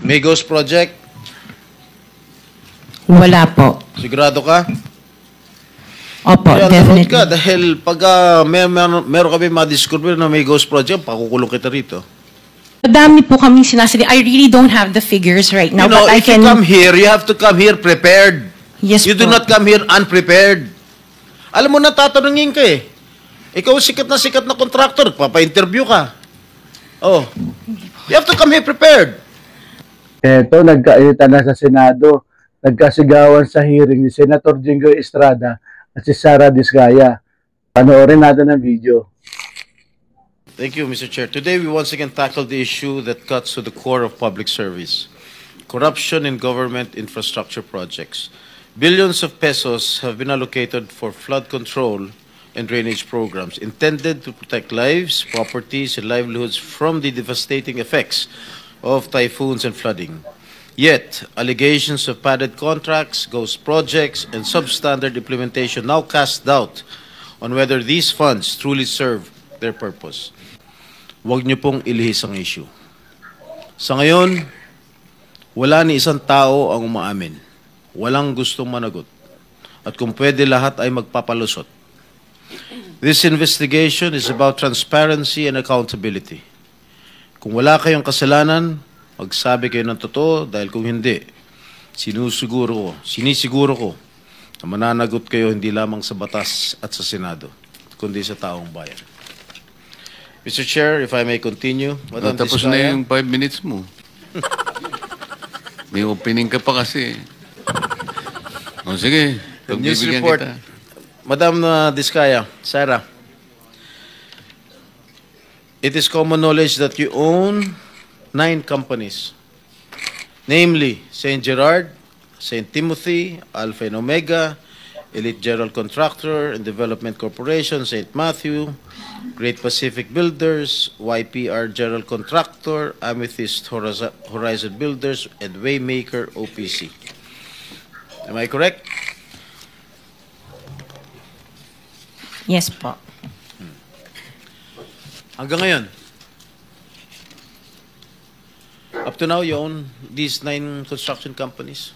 May Ghost Project? Wala po. Sigurado ka? Opo, Kaya nanood definitely. ka dahil pag meron kami madiscover na may Ghost Project, pakukulong kita rito. Madami po kaming sinasali. I really don't have the figures right now, You know, but I if you can... come here, you have to come here prepared. Yes You do po. not come here unprepared. Alam mo na, tatanungin ka eh. Ikaw sikat na contractor, papa-interview ka. Oh. You have to come here prepared. Eto, nagkainitan na sa Senado. Nagkasigawan sa hearing ni Senator Jingo Estrada at si Sara Disgaya. Panoorin natin ang video. Thank you, Mr. Chair. Today, we once again tackle the issue that cuts to the core of public service. Corruption in government infrastructure projects. Billions of pesos have been allocated for flood control and drainage programs intended to protect lives, properties, and livelihoods from the devastating effects of typhoons and flooding. Yet, allegations of padded contracts, ghost projects, and substandard implementation now cast doubt on whether these funds truly serve their purpose. Huwag niyo pong ilihis ang issue. Sa ngayon, wala ni isang tao ang umaamin. Walang gustong managot. At kung pwede, lahat ay magpapalusot. This investigation is about transparency and accountability. Kung wala kayong kasalanan, magsabi kayo ng totoo dahil kung hindi, sinisiguro ko na mananagot kayo hindi lamang sa batas at sa Senado, kundi sa taong bayan. Mr. Chair, if I may continue. Madam Tapos Diskaya. na yung 5 minutes mo. May opening ka pa kasi. O sige, The news pagbibigyan report. kita. Madam Diskaya, Sarah. It is common knowledge that you own 9 companies, namely St. Gerard, St. Timothy, Alpha and Omega, Elite General Contractor and Development Corporation, St. Matthew, Great Pacific Builders, YPR General Contractor, Amethyst Horizon Builders, and Waymaker OPC. Am I correct? Yes po. Hanggang ngayon, up to now, you own these 9 construction companies?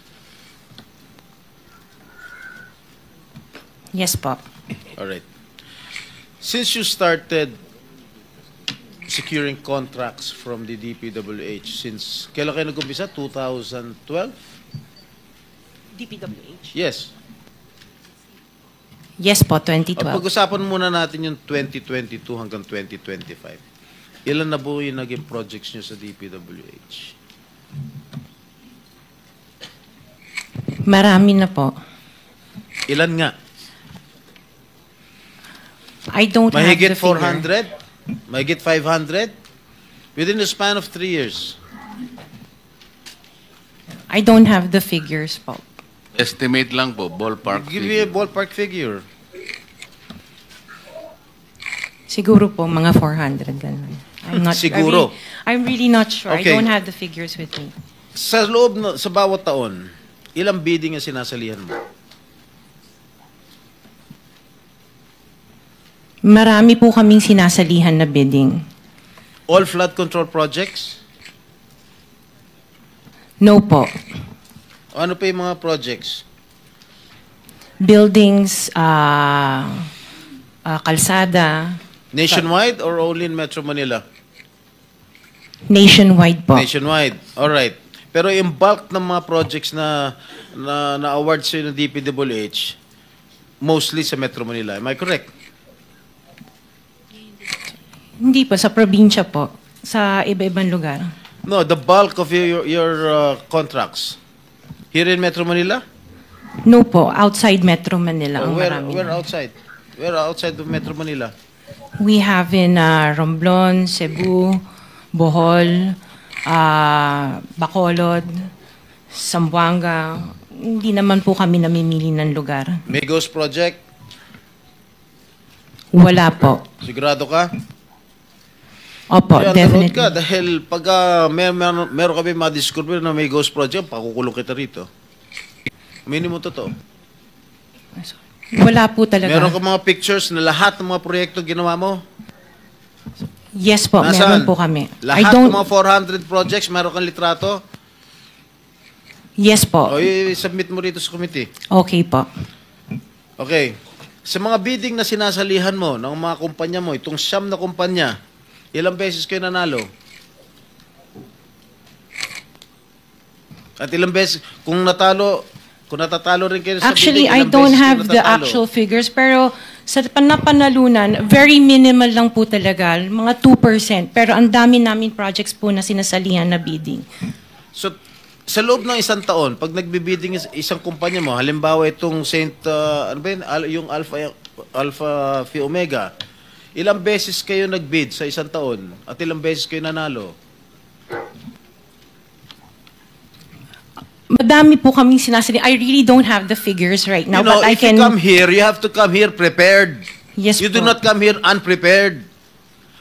Yes po. All right. Since you started securing contracts from the DPWH, since kailan kayo nag-umpisa? 2012? DPWH? Yes. Yes po, At 2012. pag-usapan muna natin yung 2022 hanggang 2025. Ilan na po yung naging projects nyo sa DPWH? Marami na po. Ilan nga? I don't have Mahigit the figure. 400? Mahigit 500? Within the span of 3 years. I don't have the figures po. Estimate lang po, ballpark Give me a figure. ballpark figure. Siguro po, mga 400 ganun. I'm not Siguro. I'm really not sure. Okay. I don't have the figures with me. Sa loob, sa bawat taon, ilang bidding ang sinasalihan mo? Marami po kaming sinasalihan na bidding. All flood control projects? No po. O ano pa yung mga projects? Buildings, kalsada, Nationwide or only in Metro Manila? nationwide po. Nationwide. All right. Pero yung bulk ng mga projects na award sa ng DPWH, mostly sa Metro Manila. Am I correct? Hindi po, sa probinsya po. Sa iba-ibang lugar. No, the bulk of your contracts. Here in Metro Manila? No po, outside Metro Manila ang Where marami. outside? Where outside of Metro Manila? We have in Romblon, Cebu, Bohol, Bacolod, Zamboanga. Hindi naman po kami namimili ng lugar. May Ghost Project? Wala po. Sigurado ka? Opo, Kaya nanood definitely. ka dahil pag meron kami madiscover na may Ghost Project, pakukulong kita rito. Minimum totoo. Wala po talaga. Meron ka mga pictures na lahat ng mga proyekto ginawa mo? Yes po, Nasaan? meron po kami. Lahat ng mga 400 projects, meron kang litrato? Yes po. O, i-submit mo rito sa committee. Okay po. Okay. Sa mga bidding na sinasalihan mo ng mga kumpanya mo, itong 9 na kumpanya, ilang beses kayo nanalo? At ilang beses, kung natatalo rin kayo sa Actually, bidding, I ilang don't beses kayo have the natatalo? actual figures, pero sa napanalunan, very minimal lang po talaga, mga 2%. Pero ang dami namin projects po na sinasalihan na bidding. So, sa loob ng isang taon, pag nagbibidding isang kumpanya mo, halimbawa itong ano ba yun? Yung Alpha Phi Omega, ilang beses kayo nagbid sa isang taon at ilang beses kayo nanalo? Madami po kaming sinasali. I really don't have the figures right now, You know, but I if can... you come here, you have to come here prepared. Yes You do po. not come here unprepared.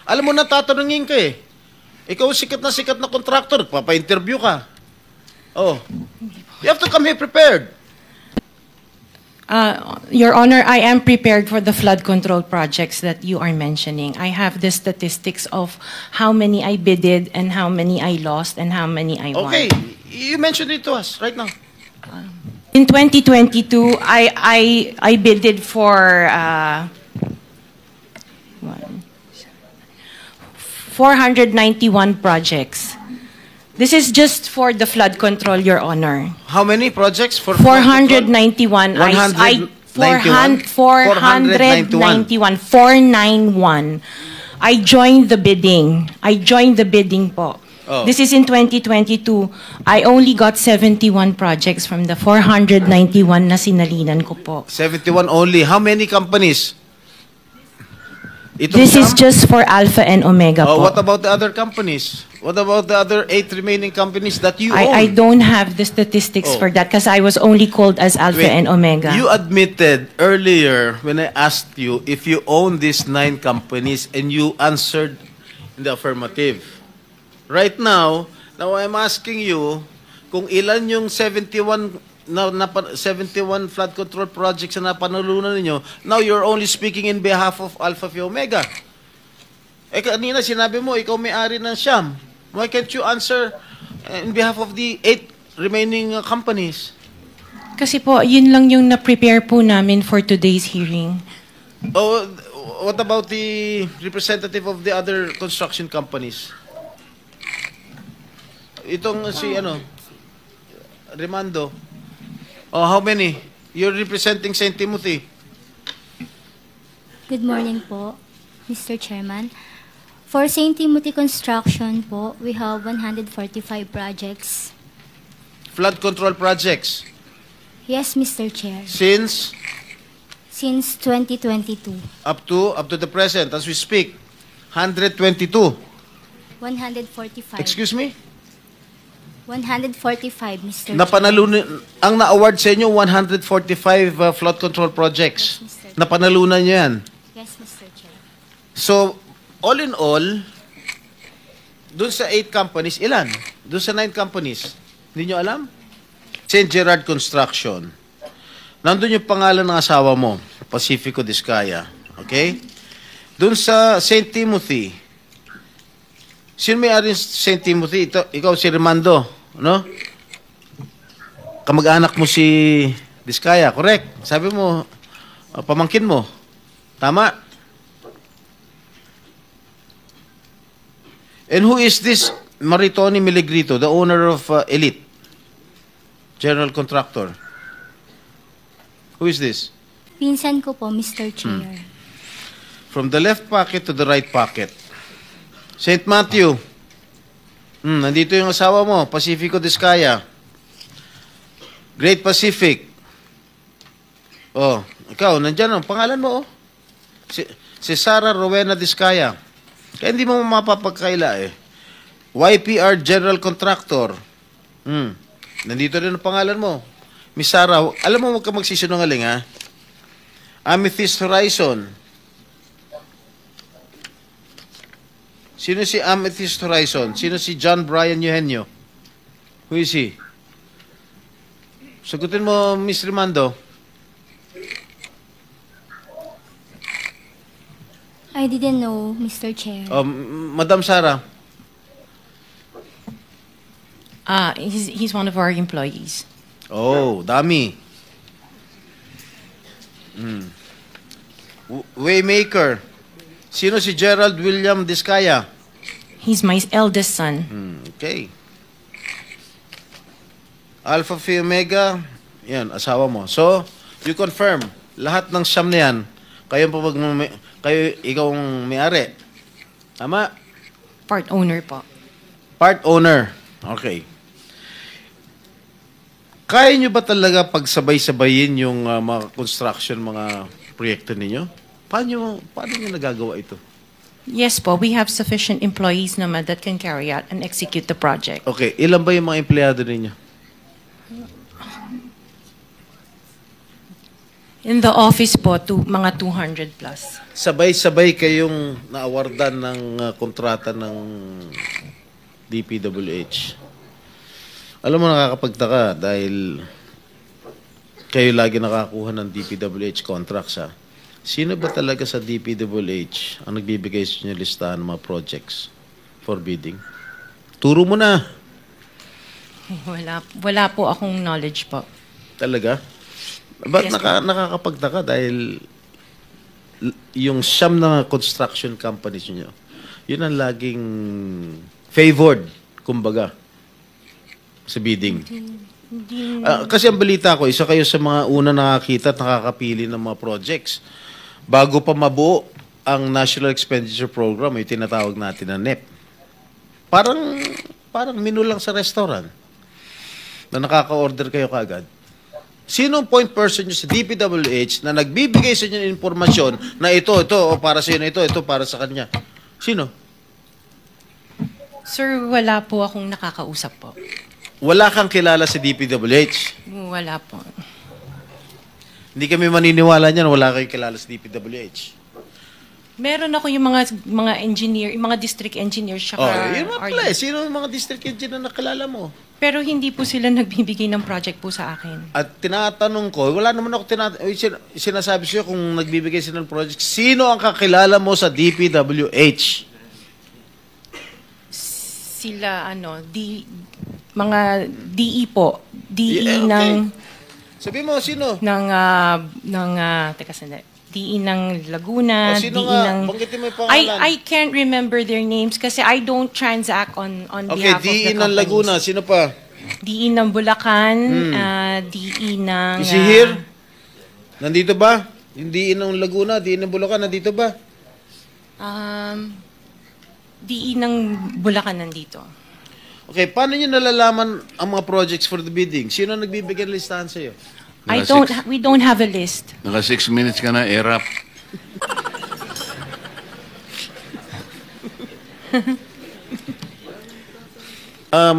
Alam mo, natatanungin ka eh. Ikaw sikat na contractor, papa-interview ka. Oh. You have to come here prepared. Your Honor, I am prepared for the flood control projects that you are mentioning. I have the statistics of how many I bidded and how many I lost and how many I won. Okay. You mentioned it to us right now. In 2022, I bidded for 491 projects. This is just for the flood control, Your Honor. How many projects for 491. 491. 491. I joined the bidding. Po. Oh. This is in 2022. I only got 71 projects from the 491 na sinalinan ko po. 71 only. How many companies? Itong This is siyam? just for Alpha and Omega Oh, po. what about the other companies? What about the other 8 remaining companies that you own? I don't have the statistics Oh. for that because I was only called as Alpha Wait, and Omega. You admitted earlier when I asked you if you own these 9 companies and you answered in the affirmative. Right now I'm asking you kung ilan yung 71 flood control projects na napanalunan ninyo. Now you're only speaking in behalf of Alpha Phi Omega. Eh kanina sinabi mo ikaw may-ari ng Siyam. Why can't you answer in behalf of the 8 remaining companies? Kasi po, yun lang yung na-prepare po namin for today's hearing. Oh, what about the representative of the other construction companies? Itong si Remando. Oh, how many? You're representing St. Timothy. Good morning po, Mr. Chairman. For St. Timothy Construction po, we have 145 projects. Flood control projects. Yes, Mr. Chair. Since Since 2022, up to the present as we speak, 122. 145. Excuse me? 145, Mr. Chair. Napanalunan ang na-award sa inyo 145 flood control projects. Yes, Mr. Napanalunan niyo yan. Yes, Mr. Chair. So, all in all, dun sa 8 companies, ilan? Dun sa 9 companies, hindi nyo alam? St. Gerard Construction. Nandun yung pangalan ng asawa mo, Pacifico Discaya. Okay? Dun sa St. Timothy, sino may-ari ng St. Timothy? Ikaw si Remando, no? Kamag-anak mo si Discaya, correct? Sabi mo, pamangkin mo. Tama? And who is this Maritoni Miligrito, the owner of Elite? General Contractor. Who is this? Pinsan ko po, Mr. Chair. From the left pocket to the right pocket. St. Matthew. Nandito yung asawa mo, Pacifico Discaya. Great Pacific. Oh, ikaw, nandyan ang pangalan mo, oh. Si Sarah Rowena Discaya. Kaya hindi mo mapapagkaila, eh. YPR General Contractor. Nandito rin ang pangalan mo. Miss Sarah, alam mo, huwag ka magsisinungaling, ha? Amethyst Horizon. Sino si Amethyst Horizon? Sino si John Brian Eugenio? Who is he? Sagutin mo, Miss Remando. I didn't know, Mr. Chair. Madam Sarah. He's one of our employees. Oh, dami. Waymaker. Sino si Gerald William Diskaya? He's my eldest son. Okay. Alpha Phi Omega, yan, asawa mo. So, you confirm, lahat ng siyam na yan, ikaw ang may-ari. Tama? Part owner po. Part owner. Okay. Kaya nyo ba talaga pagsabay-sabayin yung mga construction, mga proyekto ninyo? Paano nyo nagagawa ito? Yes po, we have sufficient employees naman that can carry out and execute the project. Okay, ilan ba yung mga empleyado ninyo? In the office po, mga 200 plus. Sabay-sabay kayong naawardan ng kontrata ng DPWH. Alam mo, nakakapagtaka dahil kayo lagi nakakuha ng DPWH contracts, ha? Sino ba talaga sa DPWH ang nagbibigay sa inyo listahan ng mga projects for bidding? Turo mo na. Wala po akong knowledge po. Talaga? Ba't Yes, nakakapagtaka dahil yung siyam na construction companies nyo, yun ang laging favored, kumbaga, sa bidding. Kasi ang balita ko, isa kayo sa mga una nakakita at nakakapili ng mga projects. Bago pa mabuo ang National Expenditure Program, yung tinatawag natin na NEP. Parang menu lang sa restaurant na nakaka-order kayo kaagad. Sino ang point person nyo sa DPWH na nagbibigay sa inyo ng informasyon na ito, o para sa inyo, ito para sa kanya? Sino? Sir, wala po akong nakakausap po. Wala kang kilala sa DPWH? Wala po. Hindi kami maniniwala niyan, wala kayong kilala sa DPWH. Meron ako yung mga engineer, yung mga district engineers, saka Yun nga pala. Sino ang mga district engineer na nakilala mo? pero hindi po sila nagbibigay ng project po sa akin. At tinatanong ko, wala naman ako sinasabi sa'yo kung nagbibigay sila ng project, sino ang kakilala mo sa DPWH? Sila, mga DE po. DE Yeah, okay. ng... Sabi mo, sino? Teka sandali. DE ng Laguna, Sino DE nga? ng... Banggitin mo yung pangalan. I can't remember their names kasi I don't transact on Okay, behalf of the DE ng companies. Laguna. Sino pa? DE ng Bulacan, DE ng... Is he here? Nandito ba? Yung DE ng Laguna, DE ng Bulacan, nandito ba? DE ng Bulacan nandito. Okay, paano nyo nalalaman ang mga projects for the bidding? Sino ang nagbibigay ng listahan sa'yo? We don't have a list. Naka 6 minutes ka na, erap.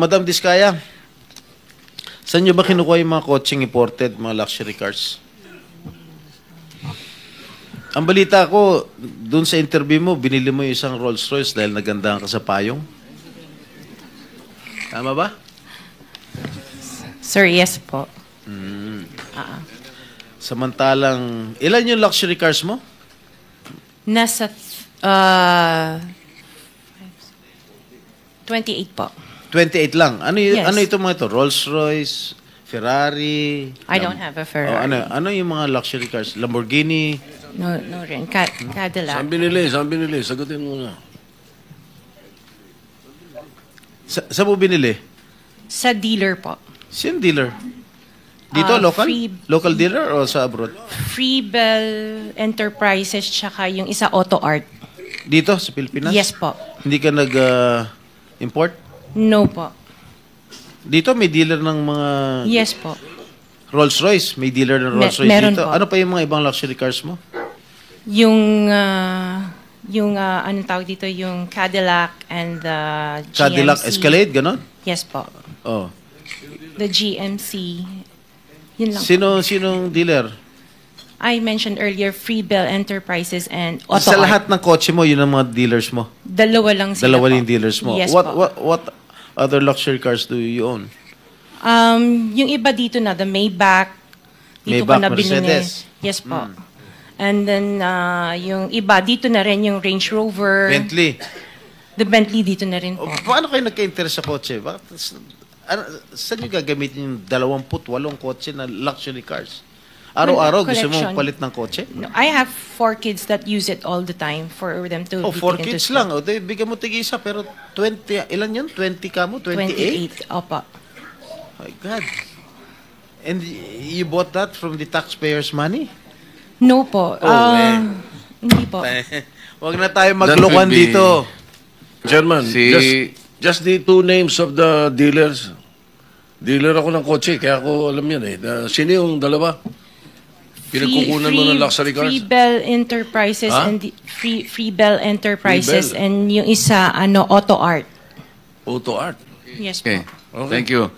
Madam Diskaya, saan nyo ba kinukuha yung mga coaching imported, mga luxury cars? Ang balita ko, dun sa interview mo, binili mo yung isang Rolls Royce dahil nagandahan ka sa payong. Tama ba? Sir, yes po. Samantalang, ilan yung luxury cars mo? Nasa 28 po. 28 lang. Ano Yes. ano ito mga ito? Rolls Royce, Ferrari? I don't have a Ferrari. Ano yung mga luxury cars? Lamborghini? No rin. Cadillac. Saan binili? Sagutin mo na. Saan mo binili? Sa dealer po. Sino dealer? Dito, local? Local dealer o sa abroad? Freebell Enterprises tsaka yung isa Auto Art. Dito, sa Pilipinas? Yes po. Hindi ka nag-import? No po. Dito, may dealer ng mga Yes po. Rolls Royce. May dealer ng Rolls Royce meron dito. po. Ano pa yung mga ibang luxury cars mo? Yung anong tawag dito, yung Cadillac and the GMC. Cadillac Escalade, ganon? Yes po. Oh. The GMC. Yun lang. Sinong dealer? I mentioned earlier Freebell Enterprises and Auto Sa Art. lahat ng kotse mo, yun ang mga dealers mo? Dalawa lang sila Dalawa po. yung dealers mo? Yes What other luxury cars do you own? Yung iba dito na, the Maybach. Dito Maybach, ko na binili. Mercedes. Yes po. And then, yung iba, dito na rin yung Range Rover. Bentley. The Bentley dito na rin po. Paano kayo nagka-interest sa kotse? Bakit Saan nyo gagamitin yung 28 kotse na luxury cars? Araw-araw gusto mo Collection. palit ng kotse? No, I have 4 kids that use it all the time for them to Oh, be 4 taken to kids school. lang. O, di, bigyan mo tig-isa, pero 20, ilan yun? 20 ka mo? 28? 28, opo. My God. And you bought that from the taxpayers' money? No po. Hindi po. Huwag na tayo That maglokohan will be- dito. Chairman, just the two names of the dealers. Dealer ako ng kotse, kaya ako alam yan eh. Sino yung dalawa? Pinagkukunan mo ng luxury cars? Free Bell Enterprises Ha? and Free Bell Enterprises Free Bell. and yung isa Auto Art. Auto Art. Yes Okay. po. Okay. Thank you.